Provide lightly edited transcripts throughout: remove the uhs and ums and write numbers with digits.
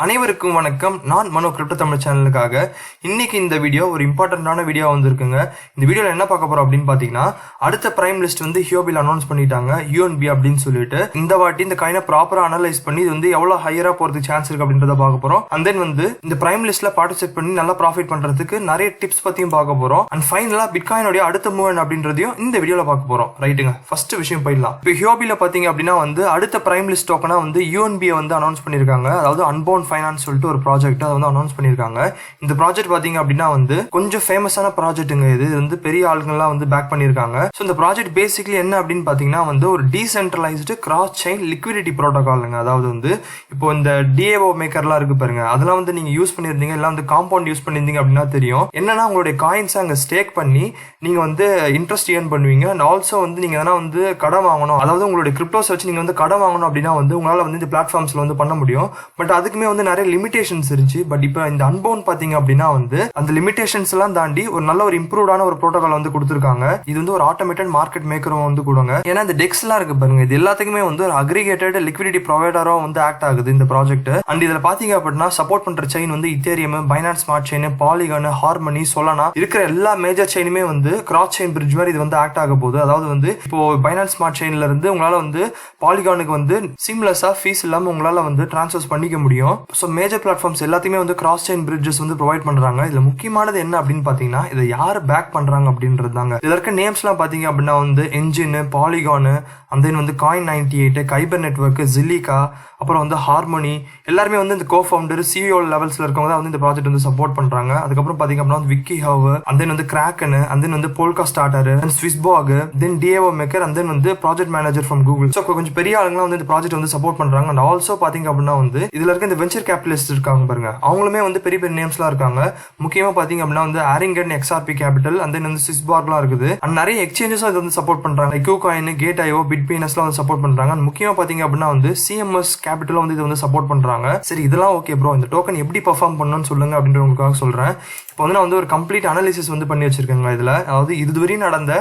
அனைவருக்கும் வணக்கம். நான் மனோ CryptoTamil சேனலுக்காக இன்னைக்கு இந்த வீடியோ ஒரு இம்பார்ட்டன்டான வீடியோ வந்திருக்குங்க. இந்த வீடியோல என்ன பார்க்க போறோம் அப்படின்னு பாத்தீங்கன்னா, அடுத்த பிரைம் லிஸ்ட் வந்து ஹியோபில அனௌன்ஸ் பண்ணிட்டாங்க, UNB அப்படின்னு சொல்லிட்டு. இந்த வாட்டி இந்த காயினை ப்ராப்பரா அனலைஸ் பண்ணி இது வந்து எவ்வளவு ஹையரா போறதுக்கு சான்ஸ் இருக்கு அப்படின்றத பார்க்க போறோம். அண்ட் தென் வந்து இந்த பிரைம் லிஸ்ட்ல பார்ட்டிசிபேட் பண்ணி நல்லா ப்ராஃபிட் பண்றதுக்கு நிறைய டிப்ஸ் பத்தியும் பார்க்க போறோம். அண்ட் ஃபைனலா பிட்காயினோட அடுத்த மூவ் அப்படின்றதையும் இந்த வீடியோல பார்க்க போறோம். ரைட்டுங்க, ஃபர்ஸ்ட் விஷயம் போயிடலாம். இப்போ ஹியோபில பாத்தீங்க அப்படின்னா வந்து அடுத்த பிரைம் லிஸ்ட் டோக்கனா வந்து UNB வந்து அனௌன்ஸ் பண்ணிருக்காங்க. அதாவது அன்பவுண்ட் ஃபைனான்ஸ் சொல்லிட்டு ஒரு ப்ராஜெக்ட் அதை வந்து அனௌன்ஸ் பண்ணிருக்காங்க. இந்த ப்ராஜெக்ட் பாத்தீங்க அப்படின்னா வந்து கொஞ்சம் ஃபேமஸான ப்ராஜெக்ட்டுங்க. இது வந்து பெரிய ஆளுங்கெல்லாம் வந்து பேக் பண்ணிருக்காங்க. ஸோ இந்த ப்ராஜெக்ட் பேசிக்கலி என்ன அப்படின்னு பாத்தீங்கன்னா வந்து ஒரு டீசென்ட்ரலைஸ்டு கிராஸ் செயின் லிக்விடிட்டி ப்ரோட்டோகாலுங்க. அதாவது வந்து இப்போ இந்த DAO மேக்கர்லாம் இருக்கு பாருங்க, அதெல்லாம் வந்து நீங்க யூஸ் பண்ணிருந்தீங்க, இல்லை வந்து காம்பவுண்ட் யூஸ் பண்ணிருந்தீங்க அப்படின்னா தெரியும். என்னன்னா உங்களுடைய காயின்ஸ் அங்க ஸ்டேக் பண்ணி நீங்க வந்து இன்ட்ரெஸ்ட் ஏர்ன் பண்ணுவீங்க. அண்ட் ஆல்சோ வந்து நீங்க எதனா வந்து கடன் வாங்கணும், அதாவது உங்களுடைய கிரிப்டோஸ் வச்சு நீங்க வந்து கடன் வாங்கணும் அப்படின்னா வந்து உங்களால வந்து இந்த பிளாட்ஃபார்ம்ஸ்ல வந்து பண்ண முடியும். பட் அதுக்குமே வந்து நிறைய லிமிடேஷன்ஸ் இருந்துச்சு. பட் இப்போ இந்த அன்பவுண்ட் பாத்தீங்க அப்படின்னா வந்து அந்த லிமிடேஷன்ஸ் எல்லாம் தாண்டி ஒரு நல்ல ஒரு இம்ப்ரூவ்டான ஒரு ப்ரோட்டோகால் வந்து கொடுத்திருக்காங்க. இது வந்து ஒரு ஆட்டோமேட்டட் மார்க்கெட் மேக்கரும் வந்து கொடுங்க. ஏன்னா இந்த டெக்ஸ் எல்லாம் இருக்கு பாருங்க, இது எல்லாத்துக்குமே வந்து ஒரு அக்ரிகேட்டட் லிக்விடிட்டி ப்ரொவைடரா வந்து ஆக்ட் ஆகுது இந்த ப்ராஜெக்ட். அண்ட் இதுல பாத்தீங்க அப்படின்னா சப்போர்ட் பண்ற செயின் வந்து Ethereum, finance smart chain, polygon, harmony, Solana இருக்கிற எல்லா மேஜர் செயினுமே வந்து கிராஸ் செயின் பிரிட்ஜ் மாதிரி இது வந்து ஆக்ட் ஆக போகுது. அதாவது வந்து இப்போ பைனான்ஸ் ஸ்மார்ட் செயின்ல இருந்து உங்களால வந்து பாலிகானுக்கு வந்து சீம்லெஸ்ஸா ஃபீஸ் இல்லாம உங்களால வந்து டிரான்ஸ்ஃபர் பண்ணிக்க முடியும். ஸோ மேஜர் பிளாட்ஃபார்ம்ஸ் எல்லாத்தையுமே வந்து கிராஸ் செயின் பிரிட்ஜஸ் வந்து ப்ரொவைட் பண்றாங்க. இதுல முக்கியமானது என்ன அப்படின்னு பாத்தீங்கன்னா இதை யார் பேக் பண்றாங்க அப்படின்றது தாங்க. இதுல இருக்க நேம்ஸ் எல்லாம் பாத்தீங்க அப்படின்னா வந்து என்ஜின், பாலிகான், அண்ட் தென் வந்து காயின் 98, கைபர் நெட்வொர்க், ஜிலிகா, அப்புறம் வந்து ஹார்மோனி எல்லாருமே வந்து இந்த கோஃபவுண்டர் CEO லெவல்ஸ்ல இருக்கவங்க தான் வந்து இந்த ப்ராஜெக்ட் வந்து சப்போர்ட் பண்றாங்க. அதுக்கப்புறம் பாத்தீங்க அப்படின்னா விக்கிஹவ், அண்ட் தென் வந்து கிராக்கன், அண்ட் தென் வந்து Polkastarter, SwissBorg, then DAO maker, and then வந்து project manager from Google. So கொஞ்சம் பெரிய ஆளுங்களாம் வந்து இந்த ப்ராஜெக்ட் வந்து சப்போர்ட் பண்றாங்க. அண்ட் ஆல்சோ பாத்தீங்க அப்படின்னா வந்து இதுல இருக்க இந்த வெஞ்சர் கேபிட்டலிஸ்ட் இருக்காங்க பாருங்க, அவங்களுமே வந்து பெரிய பெரிய நேம்ஸ்லாம் இருக்காங்க. முக்கியமா பாத்தீங்க அப்படின்னா வந்து ஆரிங்கன், XRP கேபிட்டல், அண்ட் தென் வந்து ஸ்விஸ்பார்க்லாம் இருக்குது. அண்ட் நிறைய எக்ஸ்சேஞ்சஸ் இது வந்து சப்போர்ட் பண்றாங்க. QCoin, Gate.io, Bitpainesலாம் வந்து சப்போர்ட் பண்றாங்க. அண்ட் முக்கியமா பாத்தீங்க அப்படின்னா வந்து CMS கேபிட்டல் வந்து இது வந்து சப்போர்ட் பண்றாங்க. சரி, இதெல்லாம் ஓகே ப்ரோ, இந்த டோக்கன் எப்படி பெர்ஃபார்ம் பண்ணணும்னு சொல்லுங்க அப்படின்றவங்களுக்காக சொல்றேன். இப்போ வந்து நான் வந்து ஒரு கம்ப்ளீட் அனாலிசிஸ் வந்து பண்ணி வச்சிருக்கேங்க. இதுல அதாவது இதுவரையும் நடந்த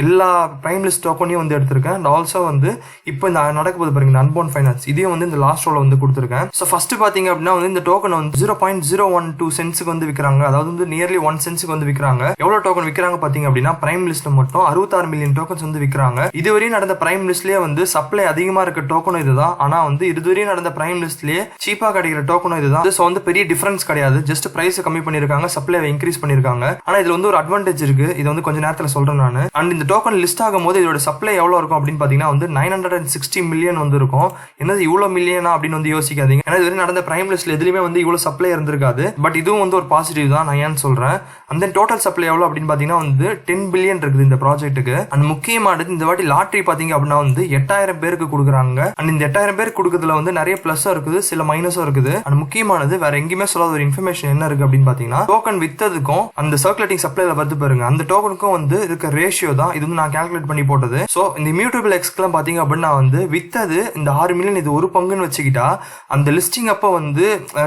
எல்லா பிரைம் லிஸ்ட் டோக்கனையும் வந்து எடுத்திருக்கேன். அண்ட் ஆல்சோ வந்து இப்போ இந்த நடக்க போது பாருங்க அன்பவுண்ட் ஃபைனான்ஸ், இதையும் வந்து இந்த லாஸ்ட் ரோல வந்து கொடுத்துருக்கேன். ஸோ ஃபர்ஸ்ட் பாத்தீங்க அப்படின்னா வந்து இந்த டோக்கன் வந்து 0.012 சென்ட்ஸ்க்கு வந்து விற்கிறாங்க. அதாவது வந்து நியர்லி 1 சென்ட்ஸ்க்கு வந்து விற்கிறாங்க. எவ்வளவு டோக்கன் விற்கிறாங்க பாத்தீங்க அப்படின்னா பிரைம் லிஸ்ட்ல மட்டும் 66 மில்லியன் டோக்கன்ஸ் வந்து விற்கிறாங்க. இதுவரையும் நடந்த பிரைம் லிஸ்ட்லயே வந்து சப்ளை அதிகமா இருக்க டோக்கனும் இதுதான். ஆனா வந்து இதுவரையும் நடந்த பிரைம் லிஸ்ட்லயே சீப்பா கிடைக்கிற டோக்கனும் இதுதான். ஸோ வந்து பெரிய டிஃபரன்ஸ் கிடையாது, ஜஸ்ட் பிரைஸ் கம்மி பண்ணிருக்காங்க, சப்ளை இன்க்ரீஸ் பண்ணிருக்காங்க. ஆனா இதுல வந்து ஒரு அட்வான்டேஜ் இருக்கு, இது வந்து கொஞ்ச நேரத்துல சொல்றேன் நான். அண்ட் இந்த டோக்கன் லிஸ்ட் ஆகும் போது இதோட சப்ளை எவ்வளவு இருக்கும் அப்படின்னு பாத்தீங்கன்னா வந்து 960 மில்லியன் வந்து இருக்கும். என்னது இவ்வளவு மில்லியனா அப்படின்னு வந்து யோசிக்காதீங்க. ஏன்னா இதுவரை நடந்த பிரைம் லிஸ்ட்ல எதுலயுமே வந்து இவ்வளவு சப்ளை இருந்திருக்காது. பட் இதுவும் வந்து ஒரு பாசிட்டிவ் தான், நான் ஏன்னு சொல்றேன். அண்ட் தென் டோட்டல் சப்ளை எவ்வளவு அப்படின்னு பாத்தீங்கன்னா வந்து 10 பில்லியன் இருக்குது இந்த ப்ராஜெக்ட்டுக்கு. அண்ட் முக்கியமானது இந்த வாட்டி லாட்டரி பாத்தீங்க அப்படின்னா வந்து 8000 பேருக்கு கொடுக்குறாங்க. அண்ட் இந்த 8000 பேருக்கு கொடுக்கறதுல வந்து நிறைய பிளஸ் இருக்குது, சில மைனஸும் இருக்குது. அண்ட் முக்கியமானது வேற எங்கேயுமே சொல்லாத ஒரு இன்ஃபர்மேஷன் என்ன இருக்கு அப்படின்னு பாத்தீங்கன்னா டோக்கன் வித்ததுக்கும் அந்த சர்க்குலேட்டிங் சப்ளைல வந்து பாருங்க அந்த டோக்கனுக்கும் வந்து இருக்க ரேஷியோ தான் இது வந்து நான் கால்குலேட் பண்ணி போட்டது. சோ இந்த இம்யூட்டபிள் எக்ஸ்க்குலாம் பாத்தீங்க அப்படின்னா வந்து வித்தது இந்த 6 மில்லியன், இது ஒரு பங்குன்னு வச்சுக்கிட்டா அந்த லிஸ்டிங் அப்போ வந்து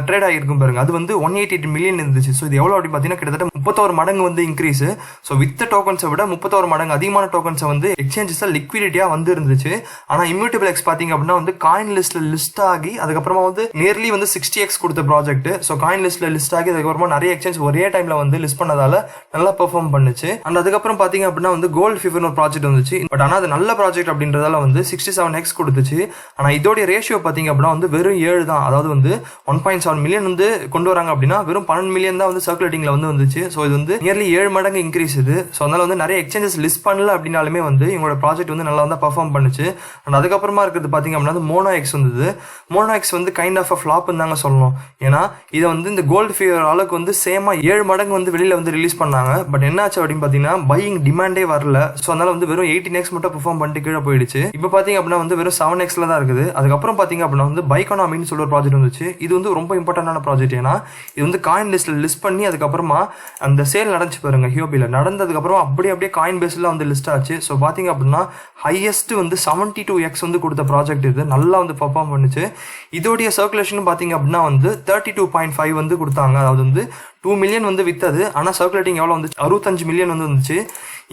ட்ரேட் ஆகிருக்கும் பாருங்க, அது வந்து 188 மில்லியன் இருந்துச்சு. ஸோ இது எவ்வளவு அப்படின்னு பாத்தீங்கன்னா கிட்டத்தட்ட 31 மடங்கு வந்து இன்க்ரீஸ். ஸோ வித்த டோக்கன்ஸை விட 31 மடங்கு அதிகமான டோக்கன்ஸை வந்து எக்ஸ்சேஞ்சஸ் லிக்விடிட்டியா வந்து இருந்துச்சு. ஆனா இம்யூட்டபிள் எக்ஸ் பாத்தீங்க அப்படின்னா வந்து காயின் லிஸ்ட்ல லிஸ்ட் ஆகி அதுக்கப்புறமா வந்து நியர்லி வந்து 60x கொடுத்த ப்ராஜெக்ட். ஸோ காயின் லிஸ்ட்ல லிஸ்ட் ஆகி அதுக்கப்புறமா நிறைய எக்ஸ்சேஞ்ச் ஒரே டைம்ல வந்து லிஸ்ட் பண்ணதால நல்லா பெர்ஃபார்ம் பண்ணுச்சு. அண்ட் அதுக்கப்புறம் பாத்தீங்க அப்படின்னா வந்து கோல்ட் ஃபீவர்னு ஒரு ப்ராஜெக்ட் வந்துச்சு. பட் ஆனா அது நல்ல ப்ராஜெக்ட் அப்படின்றதால வந்து 67x கொடுத்துச்சு. ஆனா இதோட ரேஷியோ பாத்தீங்க அப்படின்னா வந்து வெறும் 7 தான். அதாவது வந்து 1.7 மில்லியன் வந்து கொண்டு வராங்க அப்படின்னா வெறும் 12 மில்லியன் தான் வந்து சர்க்குலேட்டிங்ல வந்து வந்துச்சு. ஸோ இது வந்து நியர்லி 7 மடங்கு இன்க்ரீஸ் இது. ஸோ அதனால வந்து நிறைய எக்ஸ்சேஞ்சஸ் லிஸ்ட் பண்ணல அப்படின்னாலுமே வந்து இவங்களோட ப்ராஜெக்ட் வந்து நல்லா தான் பெர்ஃபார்ம் பண்ணுச்சு. அண்ட் அதுக்கப்புறமா இருக்கிறது பாத்தீங்க அப்படின்னா மோனோ எக்ஸ் வந்தது. மோனோ எக்ஸ் வந்து கைண்ட் ஆஃப் ஃபிளாப் தாங்க சொல்லணும். ஏன்னா இதை வந்து இந்த கோல்டு ஃபீவர் அளவுக்கு வந்து சேமா 7 மடங்கு வந்து வெளியில வந்து ரிலீஸ் பண்ணாங்க. பட் என்னாச்சு அப்படின்னு பாத்தீங்கன்னா பையிங் டிமாண்டே வரல. ஸோ அதனால வந்து வெறும் 18x மட்டும் பெர்ஃபார்ம் பண்ணிட்டு கீழே போயிடுச்சு. இப்போ பாத்தீங்க அப்படின்னா வந்து வெறும் 7xல தான் இருக்குது. அதுக்கப்புறம் பாத்தீங்க அப்படின்னா வந்து பைக்கோனாமின்னு சொல்ற ஒரு ப்ராஜெக்ட் வந்துச்சு. இது வந்து ரொம்ப இம்பார்ட்டன்டான ப்ராஜெக்ட். ஏன்னா இது வந்து காயின் லிஸ்ட்ல லிஸ்ட் பண்ணி அதுக்கப்புறமா அந்த சேல் நடந்துச்சு பாருங்க ஹியோபில, நடந்ததுக்கு அப்புறம் அப்படியே காயின் பேஸ்ல வந்து லிஸ்ட் ஆச்சு. ஸோ பாத்தீங்க அப்படின்னா ஹையஸ்ட் வந்து 72x வந்து கொடுத்த ப்ராஜெக்ட் இது, நல்லா வந்து பெர்ஃபார்ம் பண்ணுச்சு. இதோடைய சர்க்குலேஷன் பாத்தீங்க அப்படின்னா வந்து 32.5 வந்து கொடுத்தாங்க. அதாவது வந்து 2 மில்லியன் வந்து வித்தது. ஆனா சர்க்குலேட்டிங் எவ்வளவு வந்துச்சு, 65 மில்லியன் வந்து வந்துச்சு.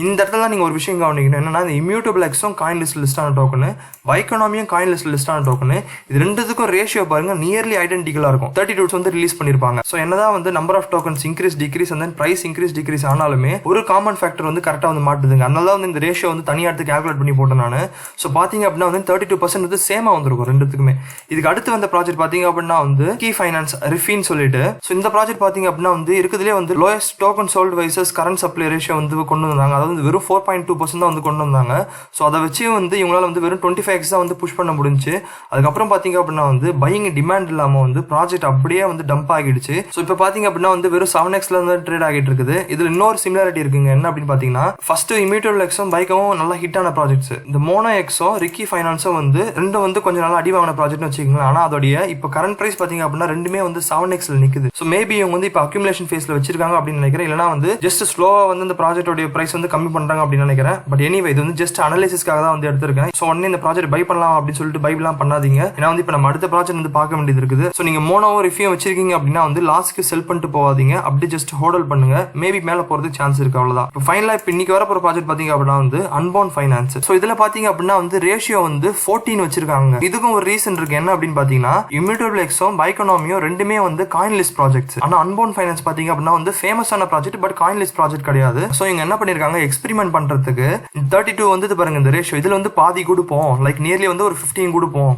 இந்த இடத்துல நீங்க ஒரு விஷயம் கவனிக்கணும், என்னன்னா இந்த இம்யூட்டபிள் எக்ஸும் காயின் லிஸ்ட் லிஸ்டான டோக்கன், பைக்கனாமியும் காயின் லிஸ்ட் லிஸ்டான டோக்கன், இது ரெண்டுத்துக்கும் ரேஷியோ பாருங்க நியர்லி ஐடென்டிக்கலா இருக்கும். 32 வந்து ரிலீஸ் பண்ணிருப்பாங்க. ஸோ என்னதான் வந்து number of tokens increase decrease and then price increase decrease ஆனாலுமே ஒரு காமன் ஃபேக்டர் வந்து கரெக்டாக வந்து மாட்டுதுங்க. அதனால வந்து இந்த ரேஷியோ வந்து தனியாக எடுத்து கால்குலேட் பண்ணி போட்டேன் நான். ஸோ பார்த்தீங்க அப்படின்னா வந்து 32% வந்து சேமா வந்துருக்கும் ரெண்டுத்துக்குமே. இதுக்கு அடுத்து வந்த ப்ராஜெக்ட் பார்த்தீங்க அப்படின்னா வந்து கீ ஃபைனான்ஸ் ரிஃபின்னு சொல்லிட்டு, ஸோ இந்த ப்ராஜெக்ட் பார்த்தீங்க அப்படின்னா வந்து இருக்கிறதுலே வந்து lowest token sold vices current supply ratio வந்து கொண்டு வந்தாங்க. அதாவது வெறும் 4.2% தான் வந்து கொண்டு வந்தாங்க. ஸோ அதை வச்சு வந்து இவங்களால வந்து வெறும் 25x தான் வந்து புஷ் பண்ண முடிஞ்சு. அதுக்கப்புறம் பார்த்தீங்க அப்படின்னா வந்து பையிங் டிமாண்ட் இல்லாமல் வந்து ப்ராஜெக்ட் அப்படியே வந்து டம்ப் ஆகிடுச்சு. ஸோ இப்போ பார்த்தீங்க அப்படின்னா வந்து வெறும் 7xல வந்து ட்ரேட் ஆகிட்டு இருக்குது. இதுல இன்னொரு சிமிலாரிட்டி இருக்குங்க. என்ன அப்படின்னு பார்த்தீங்கன்னா, ஃபர்ஸ்ட் இம்யூட்டபிள் எக்ஸும் பைக்கும் நல்லா ஹிட்டான ப்ராஜெக்ட்ஸ். இந்த மோனோ எக்ஸும் ரிக்கி ஃபைனான்ஸும் வந்து ரெண்டும் வந்து கொஞ்சம் நல்லா அடிவான ப்ராஜெக்ட்னு வச்சுக்கோங்களேன். ஆனால் அதோடைய இப்போ கரண்ட் பிரைஸ் பார்த்தீங்க அப்படின்னா ரெண்டுமே வந்து 7xல நிற்குது. ஸோ மேபி இவங்க வந்து இப்போ அக்யூமுலேஷன் ஃபேஸ்ல வச்சிருக்காங்க அப்படின்னு நினைக்கிறேன். இல்லைனா வந்து ஜஸ்ட் ஸ்லோவா வந்து இந்த ப்ராஜெக்டோட பிரைஸ் வந்து கம்மி பண்றாங்க அப்படின்னு நினைக்கிறேன். பட் எனிவே இது வந்து ஜஸ்ட் அனலைசிஸ்க்காக தான் வந்து எடுத்திருக்கேன். ஸோ உடனே இந்த ப்ராஜெக்ட் பை பண்ணலாம் அப்படின்னு சொல்லிட்டு பைப்லாம் பண்ணாதீங்க. ஏன்னா வந்து இப்போ நம்ம அடுத்த ப்ராஜெக்ட் வந்து பார்க்க வேண்டியது இருக்குது. ஸோ நீங்க மோனோவும் ரிஃபியும் வச்சிருக்கீங்க அப்படின்னா வந்து லாஸ்ட்க்கு செல் பண்ணிட்டு போவாதீங்க. அப்படி ஜஸ்ட் ஹோல்ட் பண்ணுங்க. மேபி மேல போறதுக்கு சான்ஸ் இருக்கு, அவ்வளவுதான். இப்போ ஃபைனலா இப்போ இன்னைக்கு வர போற ப்ராஜெக்ட் பாத்தீங்க அப்படின்னா வந்து அன்பவுண்ட் ஃபைனான்ஸ். ஸோ இதுல பாத்தீங்க அப்படின்னா வந்து ரேஷியோ வந்து 14 வச்சிருக்காங்க. இதுக்கும் ஒரு ரீசன் இருக்கு. என்ன அப்படின்னு பாத்தீங்கன்னா, இம்யூட்டபிள் எக்ஸும் பைக்கனாமியும் ரெண்டுமே வந்து காயின் லிஸ்ட் ப்ராஜெக்ட்ஸ். ஆனா அன்பவுண்ட் ஃபைனான்ஸ் பாத்தீங்க அப்படின்னா வந்து ஃபேமஸான project, but coin list project கிடையாது. ஸோ இங்க என்ன பண்ணிருக்காங்க, எக்ஸ்பெரிமெண்ட் பண்றதுக்கு 32 வந்து பாருங்க இந்த ரேஷியோ. இதுல வந்து பாதி கொடுப்போம், லைக் நியர்லி வந்து ஒரு 15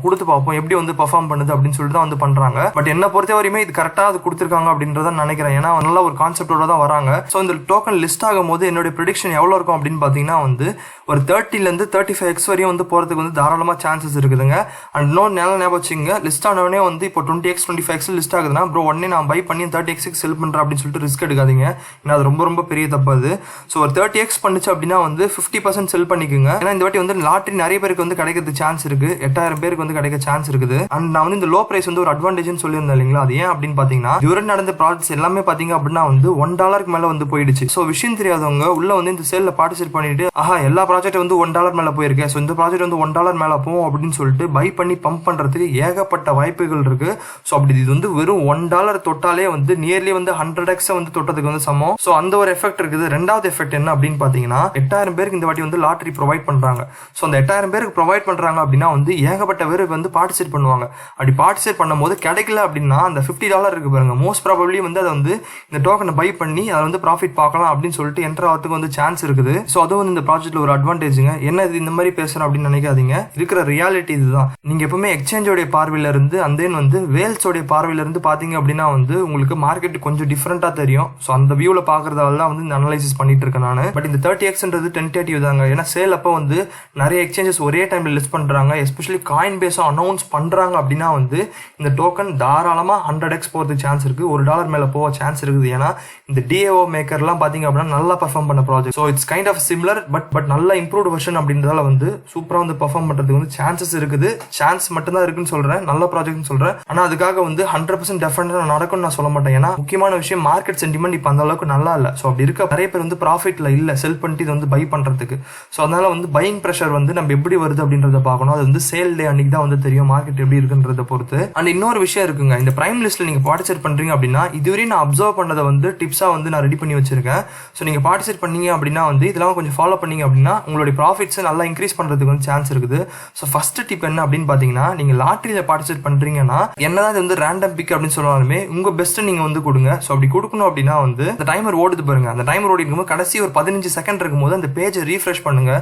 கொடுத்து பார்ப்போம் எப்படி வந்து பெர்ஃபார்ம் பண்ணுது அப்படின்னு சொல்லிட்டு தான் வந்து பண்றாங்க. பட் என்ன பொறுத்த வரையுமே இது கரெக்டா அது கொடுத்திருக்காங்க அப்படின்றத நினைக்கிறேன். ஏன்னா நல்ல ஒரு கான்செப்டோட தான் வராங்க. ஸோ இந்த டோக்கன் லிஸ்ட் ஆகும் போது என்னோட ப்ரெடிக்ஷன் எவ்வளவு இருக்கும் அப்படின்னு பாத்தீங்கன்னா வந்து ஒரு 30ல இருந்து 35x வரையும் வந்து போறதுக்கு வந்து தாராளமா சான்சஸ் இருக்குதுங்க. அண்ட் இன்னொரு ஞாபகம் வச்சுங்க, லிஸ்ட் ஆனவனே வந்து இப்போ 20x 25x லிஸ்ட் ஆகுதுன்னா ப்ரோ உடனே நான் பை பண்ணி 30x செல் பண்றேன் அப்படின்னு சொல்லிட்டு ரிஸ்க் எடுக்காதீங்க. ஏன்னா அது ரொம்ப ரொம்ப பெரிய தப்பு அது. ஸோ ஒரு 30x பண்ணுச்சு அப்படின்னா வந்து 50% செல் பண்ணிக்கோங்க. ஏன்னா இந்த வாட்டி வந்து லாட்டரி நிறைய பேருக்கு வந்து கிடைக்கிறது சான்ஸ் இருக்கு. 8000 பேருக்கு வந்து கிடைக்க சான்ஸ் இருக்குது. அண்ட் நான் வந்து இந்த லோ பிரைஸ் வந்து ஒரு அட்வான்டேஜ் சொல்லியிருந்தேன் இல்லைங்களா, அது ஏன் அப்படின்னு பாத்தீங்கன்னா இதுவரை நடந்த ப்ராஜெக்ட்ஸ் எல்லாமே பாத்தீங்க அப்படின்னா வந்து $1 மேல வந்து போயிடுச்சு. ஸோ விஷயம் தெரியாதவங்க உள்ள வந்து இந்த சேல்ல பார்ட்டிசிபேட் பண்ணிட்டு எல்லா ப்ராஜெக்ட் வந்து $1 மேல போயிருக்கு, ஸோ இந்த ப்ராஜெக்ட் வந்து $1 மேல போகும் அப்படின்னு சொல்லிட்டு பை பண்ணி பம்ப் பண்றதுக்கு ஏகப்பட்ட வாய்ப்புகள் இருக்கு. ஸோ அப்படி இது வந்து வெறும் $1 தொட்டாலே வந்து நியர்லி வந்து 100x வந்து தொட்டதுக்கு வந்து சமம். ஸோ அந்த ஒரு எஃபெக்ட் இருக்குது. ரெண்டாவது எஃபெக்ட் என்ன அப்படின்னு பாத்தீங்கன்னா, 8000 பேருக்கு இந்த வாட்டி வந்து லாட்டரி ப்ரொவைட் பண்றாங்க. ஸோ அந்த 8000 பேருக்கு ப்ரொவைட் பண்றாங்க அப்படின்னா வந்து ஏகப்பட்ட பேருக்கு வந்து பார்ட்டிசிபேட் பண்ணுவாங்க. அப்படி பார்ட்டிசிபேட் பண்ணும்போது கிடைக்கல அப்படின்னா அந்த $50 இருக்கு பாருங்க, மோஸ்ட் ப்ராபபிலி வந்து அதை வந்து இந்த டோக்கனை பை பண்ணி அதை வந்து ப்ராஃபிட் பார்க்கலாம் அப்படின்னு சொல்லிட்டு என்டர் ஆகிறதுக்கு வந்து சான்ஸ் இருக்குது. ஸோ அதுவும் வந்து இந்த ப்ராஜெக்ட்ல ஒரு அட்வான்டேஜுங்க. என்ன இது இந்த மாதிரி பேசுறேன் அப்படின்னு நினைக்காதீங்க, இருக்கிற ரியாலிட்டி இதுதான். நீங்க எப்பவுமே எக்ஸ்சேஞ்சோடைய பார்வையில இருந்து அந்த வந்து வேல்ஸோடைய பார்வையில இருந்து பாத்தீங்க அப்படின்னா வந்து உங்களுக்கு மார்க்கெட் கொஞ்சம் டிஃபரெண்டா தெரியும். ஸோ அந்த வியூல பாக்குறதால தான் வந்து இந்த அனலைசிஸ் பண்ணிட்டு இருக்கேன் நான். பட் இந்த 30xன்றது டென்டேட்டிவ் தாங்க. ஏன்னா சேல் அப்போ வந்து நிறைய எக்ஸ்சேஞ்சஸ் ஒரே டைம்ல லிஸ்ட் பண்றாங்க. எஸ்பெஷலி காயின் பேஸும் அனௌன்ஸ் பண்றாங்க அப்படின்னா வந்து இந்த டோக்கன் தாராளமா 100x போறதுக்கு சான்ஸ் இருக்கு, $1 மேல போக சான்ஸ் இருக்குது. ஏன்னா இந்த DAO மேக்கர்லாம் பாத்தீங்க அப்படின்னா நல்லா பெர்ஃபார்ம் பண்ண project. So it's kind of similar but நல்ல இம்ப்ரூவ்ட் வெர்ஷன் அப்படின்றதால வந்து சூப்பரா வந்து பெர்ஃபார்ம் பண்றதுக்கு வந்து சான்சஸ் இருக்குது. சான்ஸ் மட்டும் தான் இருக்குன்னு சொல்றேன், நல்ல ப்ராஜெக்ட்னு சொல்றேன். ஆனா அதுக்காக வந்து 100% டெஃபினட்டா நடக்கும்னு நான் சொல்ல மாட்டேன். ஏன்னா முக்கியமான விஷயம் மார்க்கெட் சென்டிமெண்ட் இப்ப அந்த அளவுக்கு நல்லா இல்ல. ஸோ அப்படி இருக்க நிறைய பேர் வந்து ப்ராஃபிட்ல இல்ல செல் பண்ணிட்டு இது வந்து பை பண்றதுக்கு. ஸோ அதனால வந்து பையிங் ப்ரெஷர் வந்து நம்ம எப்படி வருது அப்படின்றத பார்க்கணும். அது வந்து சேல் டே அன்னைக்கு தான் வந்து தெரியும் மார்க்கெட் எப்படி இருக்குன்றத பொறுத்து. அண்ட் இன்னொரு விஷயம் இருக்குங்க, இந்த பிரைம் லிஸ்ட்ல நீங்க பார்ட்டிசிபேட் பண்றீங்க அப்படின்னா இதுவரையும் நான் அப்சர்வ் பண்ணதை வந்து டிப்ஸா வந்து நான் ரெடி பண்ணி வச்சிருக்கேன். ஸோ நீங்க பார்ட்டிசிபேட் பண்ணீங்க அப்படின்னா வந்து இதெல்லாம் கொஞ்சம் ஃபாலோ பண்ணீங்க அப்படின்னா உங்களுடைய ப்ராஃபிட்ஸ் நல்லா இன்க்ரீஸ் பண்றதுக்கு வந்து சான்ஸ் இருக்குது. ஸோ ஃபர்ஸ்ட் டிப் என்ன அப்படின்னு பாத்தீங்கன்னா, நீங்க லாட்டரியில பார்ட்டிசிபேட் பண்றீங்கன்னா என்னதான் இது வந்து ரேண்டம் பிக் அப்படின்னு சொன்னாலுமே உங்க பெஸ்ட் நீங்க வந்து கொடுங்க. ஸோ அப்படி கொடுக்கணும் அப்படின்னா வந்து அந்த டைமர் ஓடுது பாருங்க, அந்த டைமர் ஓடி இருக்கும்போது கடைசி ஒரு 15 செகண்ட் இருக்கும்போது அந்த பேஜை ரீஃப்ரெஷ் பண்ணுங்க.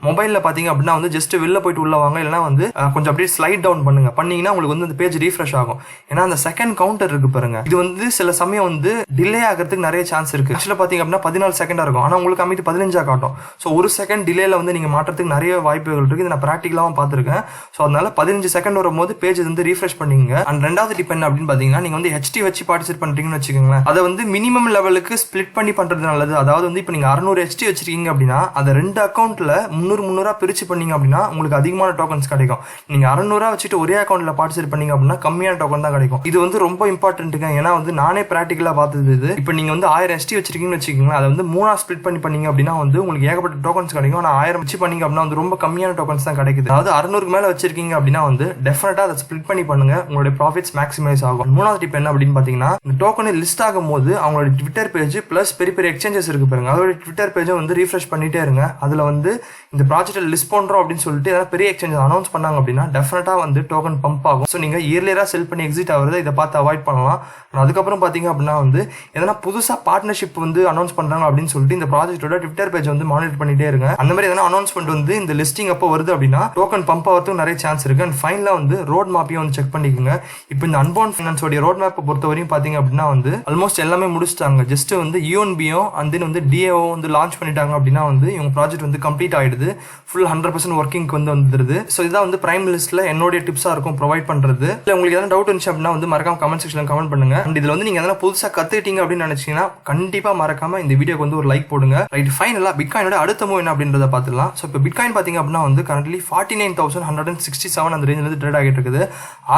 மொபைல்ல பாத்தீங்க அப்படின்னா வந்து ஜஸ்ட் வெளில போயிட்டு உள்ள வாங்க, இல்லைன்னா வந்து கொஞ்சம் அப்படியே ஸ்லைட் டவுன் பண்ணுங்க. பண்ணீங்கன்னா உங்களுக்கு வந்து அந்த பேஜ் ரீஃப்ரெஷ் ஆகும். ஏன்னா அந்த செகண்ட் கவுண்டர் இருக்கு பாருங்க, இது வந்து சில சமயம் வந்து டிலே ஆகிறதுக்கு நிறைய சான்ஸ் இருக்கு. ஆக்சுவலா பாத்தீங்க அப்படின்னா 14 செகண்டா இருக்கும், ஆனா உங்களுக்கு அமைத்து 15 காட்டும். ஸோ ஒரு செகண்ட் டிலேல வந்து நீங்க மாற்றத்துக்கு நிறைய வாய்ப்புகள் இருக்கு. இதை நான் பிராக்டிகலாவும் பார்த்திருக்கேன். ஸோ அதனால 15 செகண்ட் வரும்போது பேஜ் வந்து ரீஃப்ரெஷ் பண்ணீங்க. அண்ட் ரெண்டாவது டிப் என்ன அப்படின்னு பாத்தீங்கன்னா, நீங்க வந்து HT வச்சு பார்ட்டிசிபேட் பண்றீங்கன்னு வச்சுக்கோங்களேன், அதை வந்து மினிமம் லெவலுக்கு ஸ்பிளிட் பண்ணி பண்றது நல்லது. அதாவது வந்து இப்போ நீங்க 600 HT வச்சிருக்கீங்க அப்படின்னா அதை 2 அக்கௌண்ட்ல 300 பிரிச்சு பண்ணீங்க அப்படின்னா உங்களுக்கு அதிகமான டோக்கன்ஸ் கிடைக்கும். நீங்க 600 வச்சுட்டு ஒரே அக்கௌண்ட்ல பார்ட்டிசிபேட் பண்ணீங்க அப்படின்னா கம்மியான டோக்கன் தான் கிடைக்கும். இது வந்து ரொம்ப இம்பார்ட்டன்ட்டுங்க. ஏன்னா வந்து நானே பிராக்டிகலா பார்த்தது இது. இப்போ நீங்க வந்து 1000 HT வச்சிருக்கீங்கன்னு வச்சுக்கோங்களேன், அதை வந்து 3 ஸ்பிளிட் பண்ணீங்க அப்படின்னா வந்து உங்களுக்கு ஏகப்பட்ட டோக்கன்ஸ் கிடைக்கும். ஆனா 1000 வச்சு பண்ணீங்க அப்படின்னா வந்து ரொம்ப கம்மியான டோக்கன்ஸ் தான் கிடைக்குது. அதாவது 600க்கு மேல வச்சிருக்கீங்க அப்படின்னா வந்து டெஃபினட்டா அதை ஸ்பிளிட் பண்ணி பண்ணுங்க, உங்களுடைய ப்ராஃபிட்ஸ் மேக்ஸிமைஸ் ஆகும். மூணாவது டிப் என்ன அப்படின்னு பாத்தீங்கன்னா, இந்த டோக்கன் லிஸ்ட் ஆகும் போது அவங்களோட ட்விட்டர் பேஜ் பிளஸ் பெரிய பெரிய எக்ஸ்சேஞ்சஸ் இருக்கு பாருங்க, அதோட ட்விட்டர் பேஜ் பேஜை வந்து ரீஃப்ரெஷ் பண்ணிட்டே இருங்க. அதில் வந்து இந்த ப்ராஜெக்டை லிஸ்ட் பண்ணுறோம் அப்படின்னு சொல்லிட்டு ஏதாவது பெரிய எக்ஸ்சேஞ்ச் அனௌன்ஸ் பண்ணாங்க அப்படின்னா டெஃபினட்டாக வந்து டோக்கன் பம்ப் ஆகும். ஸோ நீங்கள் இயர்லியராக செல் பண்ணி எக்ஸிட் ஆகுறது இதை பார்த்து அவாய்ட் பண்ணலாம். அதுக்கப்புறம் பார்த்தீங்க அப்படின்னா வந்து எதனா புதுசாக பார்ட்னர்ஷிப் வந்து அனௌன்ஸ் பண்ணுறாங்க அப்படின்னு சொல்லிட்டு இந்த ப்ராஜெக்டோட ட்விட்டர் பேஜ் வந்து மானிட்டர் பண்ணிட்டே இருங்க. அந்த மாதிரி எதனா அனௌன்ஸ்மெண்ட் வந்து இந்த லிஸ்டிங் அப்போ வருது அப்படின்னா டோக்கன் பம்ப் ஆகிறதுக்கு நிறைய சான்ஸ் இருக்கு. அண்ட் ஃபைனலாக வந்து ரோட் மேப்பையும் வந்து செக் பண்ணிக்கோங்க. இப்போ இந்த அன்பவுண்ட் ஃபைனான்ஸோட ரோட் மேப்பை பொறுத்தவரையும் பார்த்தீங்க அப்படின்னா வந்து ஆல்மோஸ்ட் எல்லாமே முடிச்சிட்டாங்க. ஜஸ்ட் வந்து UNBயும் அண்ட் தென் வந்து DAO வந்து லான்ச் பண்ணிட்டாங்க அப்படின்னா வந்து இவங்க ப்ராஜெக்ட் வந்து கம்ப்ளீட் ஆயிடுது. ஃபுல் 100% ஒர்க்கிங்க்கு வந்து வந்துருது. ஸோ இதான் வந்து Primelistல என்னோட டிப்ஸாக இருக்கும் ப்ரொவைட் பண்ணுறது. இல்லை உங்களுக்கு எதாவது டவுட் இருந்துச்சு அப்படின்னா வந்து மறக்காம கமெண்ட் செக்ஷனில் கமெண்ட் பண்ணுங்க. அண்ட் இதில் வந்து நீங்கள் எதனா புதுசாக கற்றுக்கிட்டீங்க அப்படின்னு நினைச்சீங்கன்னா கண்டிப்பாக மறக்காம இந்த வீடியோக்கு வந்து ஒரு லைக் போடுங்க. ரைட், ஃபைனலாக பிட்காயினோட அடுத்த மூவ் என்ன அப்படின்றத பார்த்துக்கலாம். ஸோ இப்போ பிட்காயின் பார்த்தீங்க அப்படின்னா வந்து கரண்ட்லி 49,167 அந்த ரேஞ்சில் ட்ரேட் ஆகிட்டு இருக்குது.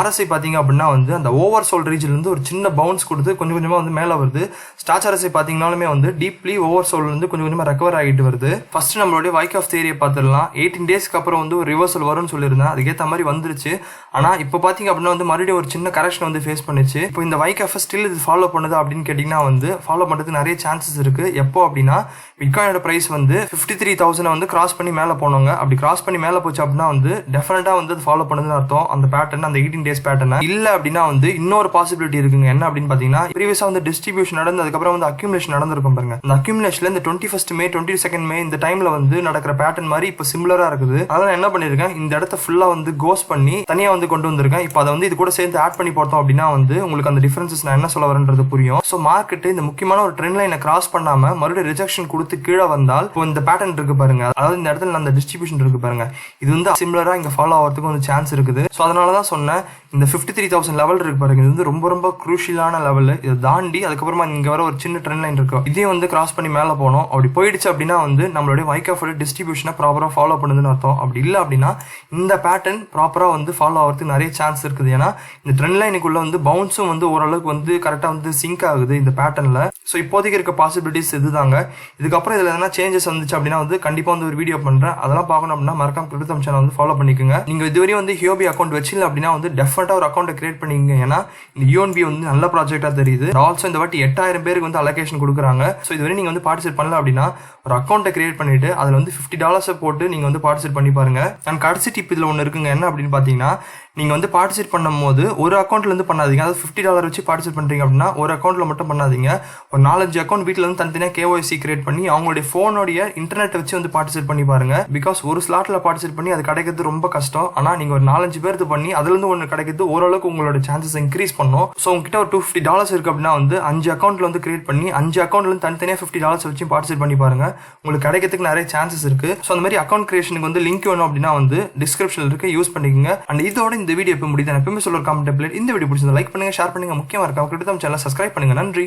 RSI பார்த்தீங்க அப்படின்னா வந்து அந்த ஓவர் சோல்ட் ரீஜன்லேருந்து ஒரு சின்ன பவுன்ஸ் கொடுத்து கொஞ்சம் கொஞ்சமாக வந்து மேலே வருது. ஸ்டாச் RSI பார்த்தீங்கன்னாலுமே வந்து டீப்லி ஓவர் சோல்லேருந்து கொஞ்சம் கொஞ்சமாக ரெக்கவர் ஆகிட்டு வருது. ஃபர்ஸ்ட் நம்மளுடைய Wyckoff தியரியை பார்த்துடலாம். 18 டேஸ்க்கு அப்புறம் வந்து ஒரு ரிவர்சல் வரும்னு சொல்லியிருந்தேன். அதுக்கேற்ற மாதிரி வந்துருச்சு. ஆனால் இப்போ பார்த்தீங்க அப்படின்னா வந்து மறுபடியும் ஒரு சின்ன கரெக்ஷன் வந்து ஃபேஸ் பண்ணிச்சு. இப்போ இந்த Wyckoff ஸ்டில் இது ஃபாலோ பண்ணுது அப்படின்னு கேட்டிங்கன்னா வந்து ஃபாலோ பண்ணுறதுக்கு நிறைய சான்சஸ் இருக்குது. எப்போ அப்படின்னா பிட்காயினோட ப்ரைஸ் வந்து 53,000 வந்து கிராஸ் பண்ணி மேலே போனவங்க. அப்படி கிராஸ் பண்ணி மேலே போச்சு அப்படின்னா வந்து டெஃபினட்டாக வந்து அது ஃபாலோ பண்ணுதுன்னு அர்த்தம். அந்த பேட்டர்ன் அந்த 18 டேஸ் பேட்டர்ன் இல்லை அப்படின்னா வந்து இன்னொரு பாசிபிலிட்டி இருக்குங்க. என்ன அப்படின்னு பார்த்தீங்கன்னா ப்ரீவியஸாக வந்து டிஸ்ட்ரிபியூஷன் நடந்து அதுக்கப்புறம் வந்து அக்யூமுலேஷன் நடந்திருக்கும் பாருங்க. அந்த அக்யூமுலேஷன்ல இந்த 21st மே 22nd மே இந்த டைம்ல வந்து நடக்கிற பேட்டர்ன் மாதிரி இப்போ சிமிலரா இருக்குது. அதான் என்ன பண்ணிருக்கேன், இந்த இடத்த ஃபுல்லா வந்து கோஸ் பண்ணி தனியா வந்து கொண்டு வந்திருக்கேன். இப்போ அதை வந்து இது கூட சேர்ந்து ஆட் பண்ணி போட்டோம் அப்படின்னா வந்து உங்களுக்கு அந்த டிஃபரன்சஸ் நான் என்ன சொல்ல வரேன்றது புரியும். ஸோ மார்க்கெட் இந்த முக்கியமான ஒரு ட்ரெண்ட் லைனை கிராஸ் பண்ணாம மறுபடியும் ரிஜெக்ஷன் கொடுத்து கீழே வந்தால் இப்போ இந்த பேட்டர்ன் இருக்கு பாருங்க, அதாவது இந்த இடத்துல அந்த டிஸ்ட்ரிபியூஷன் இருக்கு பாருங்க, இது வந்து சிமிலரா இங்க ஃபாலோ ஆகிறதுக்கு வந்து சான்ஸ் இருக்குது. ஸோ அதனாலதான் சொன்னேன் இந்த 53,000 லெவல் இருக்கு பாருங்க, இது வந்து ரொம்ப ரொம்ப குரூஷியலான லெவல். இதை தாண்டி அதுக்கப்புறமா இங்க வர ஒரு சின்ன ட்ரெண்ட் லைன் இருக்கு, இதே வந்து கிராஸ் பண்ணி மேலே போனோம். அப்படி போயிடுச்சு அப்படின்னா வந்து நம்மளுடைய Wyckoff டிஸ்ட்ரிபியூஷனை ப்ராப்பரா ஃபாலோ பண்ணுதுன்னு அர்த்தம். அப்படி இல்லை அப்படின்னா இந்த பேட்டர்ன் ப்ராப்பரா வந்து ஃபாலோ ஆகிறதுக்கு நிறைய சான்ஸ் இருக்குது. ஏன்னா இந்த ட்ரெண்ட் லைனுக்குள்ள வந்து பவுன்ஸும் வந்து ஓரளவுக்கு வந்து கரெக்டா வந்து சிங்க் ஆகுது இந்த பேட்டர்ன்ல. ஸோ இப்போதைக்கு இருக்க பாசிபிலிட்டிஸ் இதுதாங்க. இதுக்கப்புறம் இதுல எதனா சேஞ்சஸ் வந்துச்சு அப்படின்னா வந்து கண்டிப்பா வந்து ஒரு வீடியோ பண்றேன். அதெல்லாம் பார்க்கணும் அப்படின்னா மறக்காம CryptoTamil சேனல் வந்து ஃபாலோ பண்ணிக்கோங்க. நீங்க இதுவரையும் வந்து Huobi அக்கௌண்ட் வச்சில அப்படின்னா வந்து டெஃபினட்டா ஒரு அக்கௌண்ட் கிரியேட் பண்ணிக்கங்க. ஏன்னா இந்த UNB வந்து நல்ல ப்ராஜெக்டா தெரியுது. ஆல்சோ இந்த வாட்டி 8,000 பேருக்கு வந்து அலோகேஷன் கொடுக்குறாங்க. ஸோ இதுவரை நீங்க வந்து பார்ட்டிசிபேட் பண்ணல அப்படின்னா ஒரு அக்கௌண்ட்டை கிரியேட் பண்ணிட்டு அதுல வந்து $50 போட்டு நீங்க வந்து பார்ட்டிசிபேட் பண்ணி பாருங்க. அண்ட் கடைசி டிப் இதுல ஒன்று இருக்குங்க. என்ன அப்படின்னு பாத்தீங்கன்னா நீங்க வந்து பார்ட்டிசிபேட் பண்ணும் போது ஒரு அக்கௌண்ட்ல இருந்து பண்ணாதீங்க. அதாவது $50 வச்சு பார்ட்டிசிபேட் பண்றீங்க அப்படின்னா ஒரு அக்கௌண்ட்ல மட்டும் பண்ணாதீங்க. ஒரு 4-5 அக்கௌண்ட் வீட்டில் வந்து தனித்தனியாக KYC கிரியேட் பண்ணி அவங்களுடைய ஃபோனோடைய இன்டர்நெட் வச்சு வந்து பார்ட்டிசிபேட் பண்ணி பாருங்க. பிகாஸ் ஒரு ஸ்லாட்ல பார்ட்டிசிபேட் பண்ணி அது கிடைக்கிறது ரொம்ப கஷ்டம். ஆனா நீங்க ஒரு 4-5 பேருக்கு பண்ணி அதுல இருந்து ஒன்று கிடைக்கிறது ஓரளவுக்கு உங்களோட சான்சஸ் இன்க்ரீஸ் பண்ணும். ஸோ உங்ககிட்ட ஒரு $250 இருக்கு அப்படின்னா வந்து 5 அக்கௌண்ட்ல வந்து கிரியேட் பண்ணி 5 அக்கௌண்ட்ல இருந்து தனித்தனியாக $50 வச்சு பார்ட்டிசிபேட் பண்ணி பாருங்க. உங்களுக்கு கிடைக்கிறதுக்கு நிறைய சான்சஸ் இருக்கு. ஸோ அந்த மாதிரி அக்கௌண்ட் கிரியேஷனுக்கு வந்து லிங்க் வேணும் அப்படின்னா வந்து டிஸ்கிரிப்ஷன்ல இருக்கு, யூஸ் பண்ணிக்கோங்க. அண்ட் இதோட இந்த வீடியோ எப்போ முடியுது எப்பவுமே சொல்ற காமெண்ட். இந்த வீடியோ பிடிச்சிருந்தா லைக் பண்ணுங்க, ஷேர் பண்ணுங்க, முக்கியமா இருக்கா CryptoTamil சேனலை சப்ஸ்கிரைப் பண்ணுங்க. நன்றி.